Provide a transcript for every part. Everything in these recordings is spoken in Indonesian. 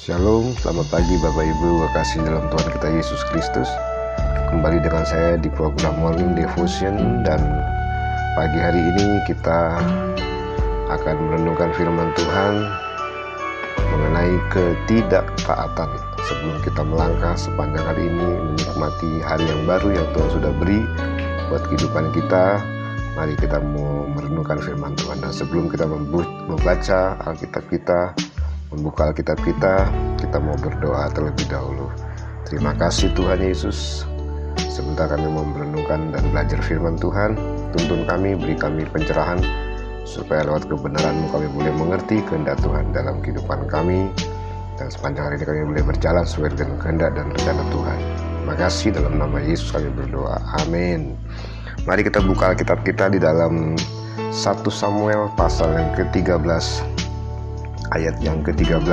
Shalom, selamat pagi Bapak Ibu kekasih dalam Tuhan kita Yesus Kristus. Kembali dengan saya di program Morning Devotion, dan pagi hari ini kita akan merenungkan firman Tuhan mengenai ketidaktaatan. Sebelum kita melangkah sepanjang hari ini menikmati hari yang baru yang Tuhan sudah beri buat kehidupan kita, mari kita mau merenungkan firman Tuhan. Dan sebelum kita membaca Alkitab kita, membuka Alkitab kita mau berdoa terlebih dahulu. Terima kasih Tuhan Yesus, sebentar kami mau merenungkan dan belajar firman Tuhan. Tuntun kami, beri kami pencerahan, supaya lewat kebenaran-Mu kami boleh mengerti kehendak Tuhan dalam kehidupan kami, dan sepanjang hari ini kami boleh berjalan sesuai dengan kehendak dan rencana Tuhan. Terima kasih, dalam nama Yesus kami berdoa, amin. Mari kita buka Alkitab kita di dalam 1 Samuel pasal yang ke-13, ayat yang ke-13.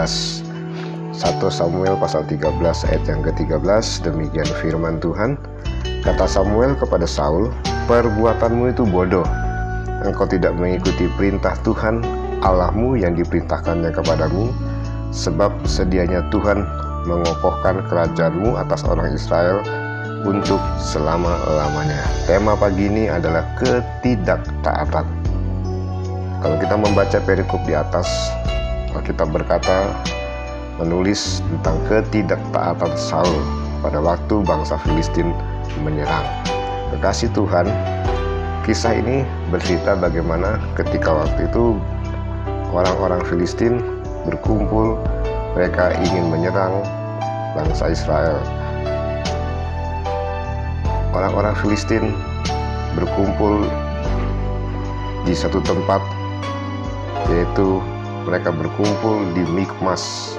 1 Samuel pasal 13 ayat yang ke-13. Demikian firman Tuhan. Kata Samuel kepada Saul, "Perbuatanmu itu bodoh. Engkau tidak mengikuti perintah Tuhan Allahmu yang diperintahkannya kepadamu, sebab sedianya Tuhan mengokohkan kerajaanmu atas orang Israel untuk selama-lamanya." Tema pagi ini adalah ketidaktaatan. Kalau kita membaca perikop di atas, kita berkata, menulis tentang ketidaktaatan Saul pada waktu bangsa Filistin menyerang. Kekasih Tuhan, kisah ini bercerita bagaimana ketika waktu itu orang-orang Filistin berkumpul, mereka ingin menyerang bangsa Israel. Orang-orang Filistin berkumpul di satu tempat, yaitu mereka berkumpul di Mikmas.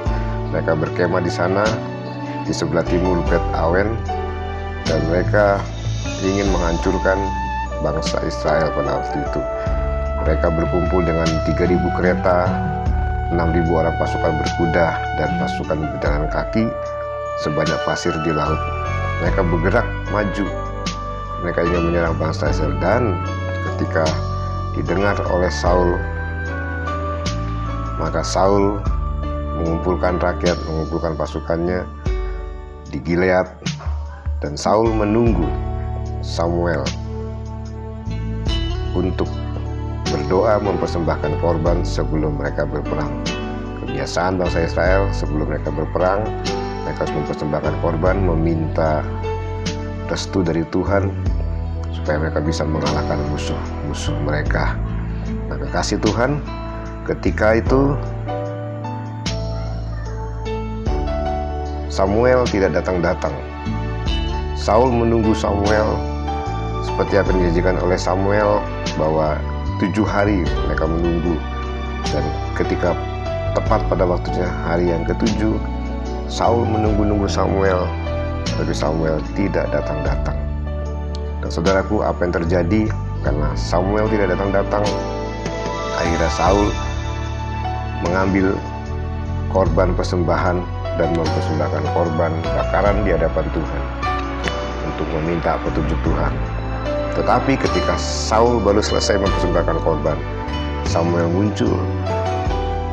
Mereka berkemah di sana, di sebelah timur Bet Awen, dan mereka ingin menghancurkan bangsa Israel pada waktu itu. Mereka berkumpul dengan 3.000 kereta, 6.000 orang pasukan berkuda, dan pasukan berjalan kaki sebanyak pasir di laut. Mereka bergerak maju. Mereka ingin menyerang bangsa Israel, dan ketika didengar oleh Saul, maka Saul mengumpulkan rakyat, mengumpulkan pasukannya di Gilead, dan Saul menunggu Samuel untuk berdoa mempersembahkan korban sebelum mereka berperang. Kebiasaan bangsa Israel sebelum mereka berperang, mereka harus mempersembahkan korban, meminta restu dari Tuhan supaya mereka bisa mengalahkan musuh-musuh mereka. Nah, kekasih Tuhan, ketika itu Samuel tidak datang-datang. Saul menunggu Samuel seperti apa yang dijanjikan oleh Samuel, bahwa 7 hari mereka menunggu, dan ketika tepat pada waktunya hari yang ke-7, Saul menunggu Samuel, tapi Samuel tidak datang-datang. Dan saudaraku, apa yang terjadi karena Samuel tidak datang-datang? Akhirnya Saul mengambil korban persembahan dan mempersembahkan korban bakaran di hadapan Tuhan untuk meminta petunjuk Tuhan. Tetapi ketika Saul baru selesai mempersembahkan korban, Samuel muncul,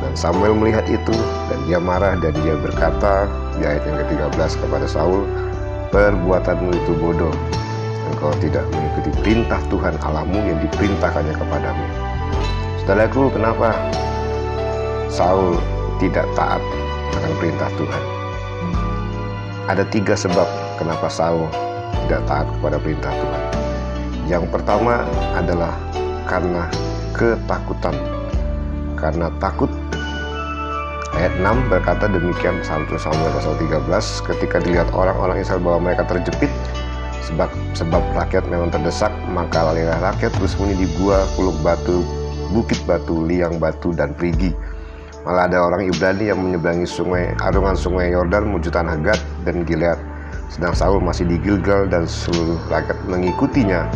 dan Samuel melihat itu dan dia marah, dan dia berkata di ayat yang ke-13 kepada Saul, "Perbuatanmu itu bodoh. Engkau tidak mengikuti perintah Tuhan Allahmu yang diperintahkannya kepadamu." Saudaraku, kenapa Saul tidak taat akan perintah Tuhan? Ada 3 sebab kenapa Saul tidak taat kepada perintah Tuhan. Yang pertama adalah karena ketakutan. Karena takut. Ayat 6 berkata demikian, 1 Samuel pasal 13, ketika dilihat orang-orang Israel bahwa mereka terjepit sebab rakyat memang terdesak, maka larilah rakyat bersembunyi di gua, kuluk batu, bukit batu, liang batu, dan perigi. Malah ada orang Ibrani yang menyeberangi arungan sungai Yordan menuju tanah Gad dan Gilead, sedang Saul masih di Gilgal, dan seluruh rakyat mengikutinya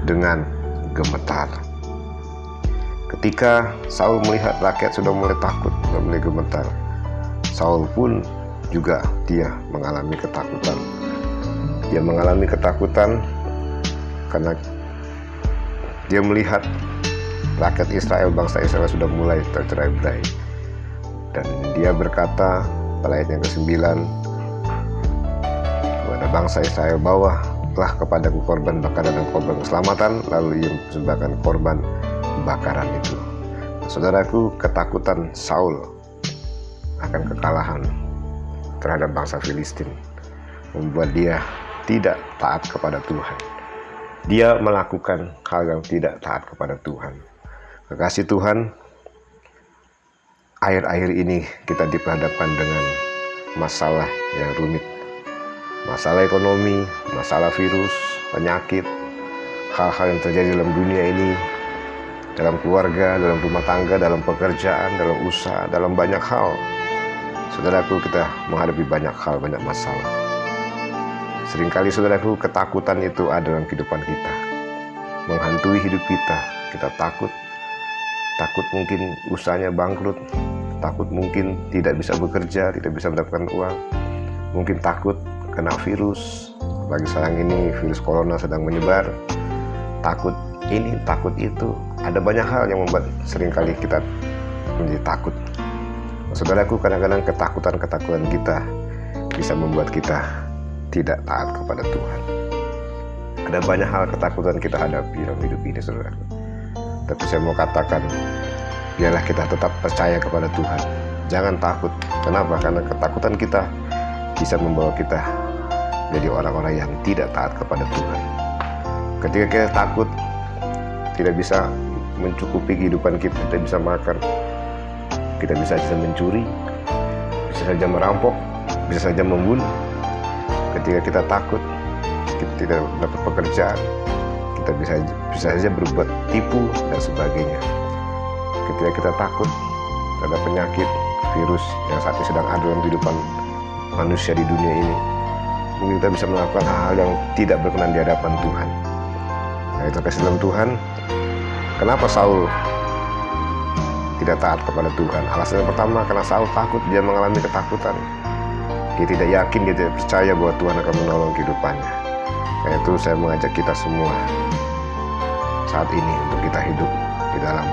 dengan gemetar. Ketika Saul melihat rakyat sudah mulai takut, sudah mulai gemetar, Saul pun juga dia mengalami ketakutan. Dia mengalami ketakutan karena dia melihat rakyat Israel, bangsa Israel sudah mulai tercerai-berai. Dan dia berkata, pada ayat yang ke-9, kepada bangsa Israel, bawalah kepadaku korban bakaran dan korban keselamatan, lalu ia mempersembahkan korban bakaran itu. Saudaraku, ketakutan Saul akan kekalahan terhadap bangsa Filistin membuat dia tidak taat kepada Tuhan. Dia melakukan hal yang tidak taat kepada Tuhan. Kekasih Tuhan, akhir-akhir ini kita diperhadapkan dengan masalah yang rumit. Masalah ekonomi, masalah virus, penyakit, hal-hal yang terjadi dalam dunia ini, dalam keluarga, dalam rumah tangga, dalam pekerjaan, dalam usaha, dalam banyak hal. Saudaraku, kita menghadapi banyak hal, banyak masalah. Seringkali saudaraku, ketakutan itu ada dalam kehidupan kita, menghantui hidup kita. Kita takut mungkin usahanya bangkrut, takut mungkin tidak bisa bekerja, tidak bisa mendapatkan uang, mungkin takut kena virus, lagi sekarang ini virus corona sedang menyebar, takut ini, takut itu. Ada banyak hal yang membuat seringkali kita menjadi takut. Saudaraku, kadang-kadang ketakutan kita bisa membuat kita tidak taat kepada Tuhan. Ada banyak hal ketakutan kita hadapi dalam hidup ini, saudaraku. Tapi saya mau katakan, biarlah kita tetap percaya kepada Tuhan. Jangan takut. Kenapa? Karena ketakutan kita bisa membawa kita jadi orang-orang yang tidak taat kepada Tuhan. Ketika kita takut, tidak bisa mencukupi kehidupan kita, tidak bisa makan, kita bisa saja mencuri, bisa saja merampok, bisa saja membunuh. Ketika kita takut, kita tidak dapat pekerjaan, kita bisa saja berbuat tipu dan sebagainya. Ketika kita takut terhadap penyakit, virus yang saat ini sedang ada dalam kehidupan manusia di dunia ini, mungkin kita bisa melakukan hal-hal yang tidak berkenan di hadapan Tuhan. Nah, itu kasih dalam Tuhan. Kenapa Saul tidak taat kepada Tuhan? Alasan yang pertama, karena Saul takut, dia mengalami ketakutan. Dia tidak yakin, dia tidak percaya bahwa Tuhan akan menolong kehidupannya. Karena itu saya mengajak kita semua saat ini untuk kita hidup di dalam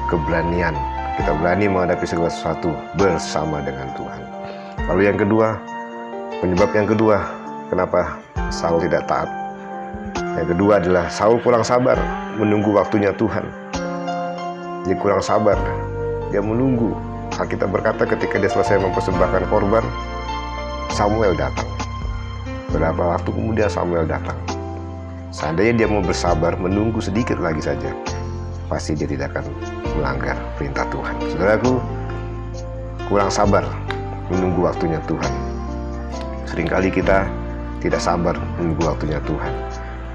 keberanian. Kita berani menghadapi segala sesuatu bersama dengan Tuhan. Lalu yang kedua, penyebab yang kedua kenapa Saul tidak taat. Yang kedua adalah Saul kurang sabar menunggu waktunya Tuhan. Dia kurang sabar, dia menunggu. Alkitab berkata ketika dia selesai mempersembahkan korban, Samuel datang. Beberapa waktu kemudian Samuel datang. Seandainya dia mau bersabar menunggu sedikit lagi saja, pasti dia tidak akan melanggar perintah Tuhan. Saudaraku, kurang sabar menunggu waktunya Tuhan. Seringkali kita tidak sabar menunggu waktunya Tuhan.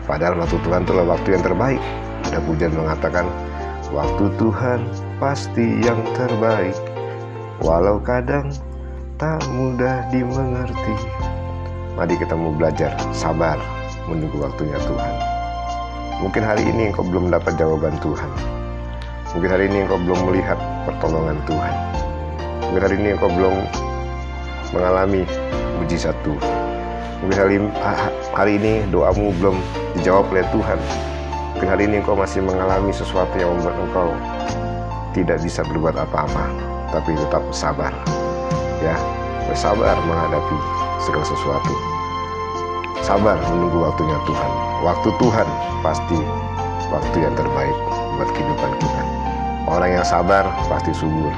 Padahal waktu Tuhan itulah waktu yang terbaik. Ada pujian mengatakan, waktu Tuhan pasti yang terbaik, walau kadang tak mudah dimengerti. Mari kita mau belajar sabar menunggu waktunya Tuhan. Mungkin hari ini engkau belum dapat jawaban Tuhan. Mungkin hari ini engkau belum melihat pertolongan Tuhan. Mungkin hari ini engkau belum mengalami mujizat Tuhan. Mungkin hari ini doamu belum dijawab oleh Tuhan. Mungkin hari ini engkau masih mengalami sesuatu yang membuat engkau tidak bisa berbuat apa-apa, tapi tetap sabar, ya, bersabar menghadapi segala sesuatu. Sabar menunggu waktunya Tuhan. Waktu Tuhan pasti waktu yang terbaik buat kehidupan kita. Orang yang sabar pasti subur.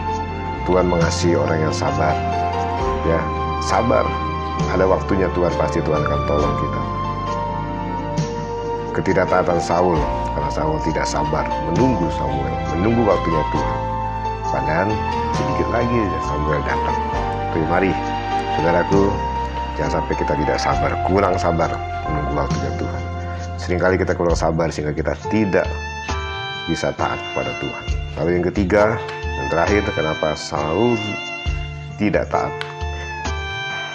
Tuhan mengasihi orang yang sabar, ya, sabar. Ada waktunya Tuhan, pasti Tuhan akan tolong kita. Ketidaktaatan Saul, karena Saul tidak sabar menunggu Samuel, menunggu waktunya Tuhan. Padahal sedikit lagi Samuel datang. Tapi mari, saudaraku, jangan sampai kita tidak sabar, kurang sabar menunggu waktunya Tuhan. Seringkali kita kurang sabar sehingga kita tidak bisa taat kepada Tuhan. Lalu yang ketiga, yang terakhir, kenapa Saul tidak taat?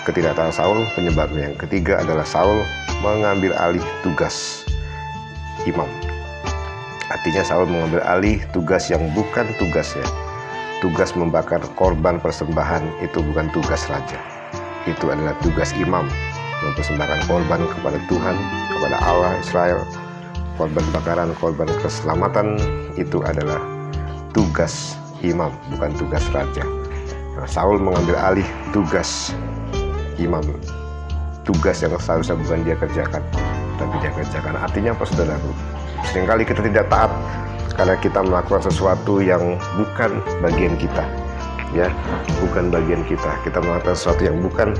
Ketidaktaatan Saul penyebabnya yang ketiga adalah Saul mengambil alih tugas imam. Artinya Saul mengambil alih tugas yang bukan tugasnya. Tugas membakar korban persembahan itu bukan tugas raja. Itu adalah tugas imam, mempersembahkan korban kepada Tuhan, kepada Allah Israel. Korban bakaran, korban keselamatan itu adalah tugas imam, bukan tugas raja. Nah, Saul mengambil alih tugas imam, tugas yang seharusnya bukan dia kerjakan, tapi dia kerjakan. Artinya apa, saudaraku? Seringkali kita tidak taat karena kita melakukan sesuatu yang bukan bagian kita, ya, bukan bagian kita. Kita melakukan sesuatu yang bukan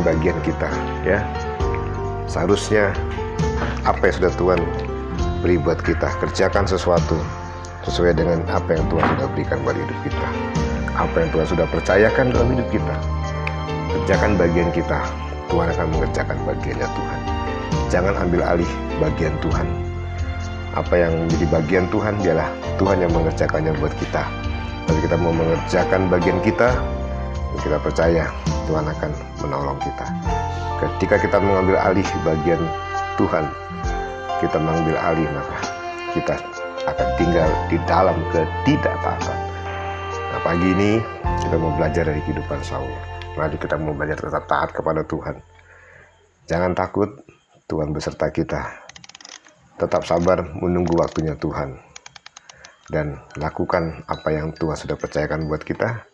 bagian kita, ya. Seharusnya apa yang sudah Tuhan beri buat kita, kerjakan sesuatu sesuai dengan apa yang Tuhan sudah berikan buat hidup kita, apa yang Tuhan sudah percayakan dalam hidup kita. Kerjakan bagian kita, Tuhan akan mengerjakan bagiannya Tuhan. Jangan ambil alih bagian Tuhan. Apa yang menjadi bagian Tuhan ialah Tuhan yang mengerjakannya buat kita. Tapi kita mau mengerjakan bagian kita, kita percaya Tuhan akan menolong kita. Ketika kita mengambil alih bagian Tuhan, kita mengambil alih, maka kita akan tinggal di dalam ketidaktaatan. Nah, pagi ini kita mau belajar dari kehidupan Saul. Mari kita mau belajar tetap taat kepada Tuhan. Jangan takut, Tuhan beserta kita. Tetap sabar menunggu waktunya Tuhan. Dan lakukan apa yang Tuhan sudah percayakan buat kita.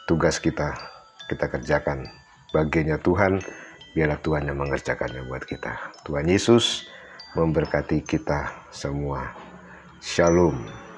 Tugas kita kerjakan. Bagiannya Tuhan, biarlah Tuhan yang mengerjakannya buat kita. Tuhan Yesus memberkati kita semua. Shalom.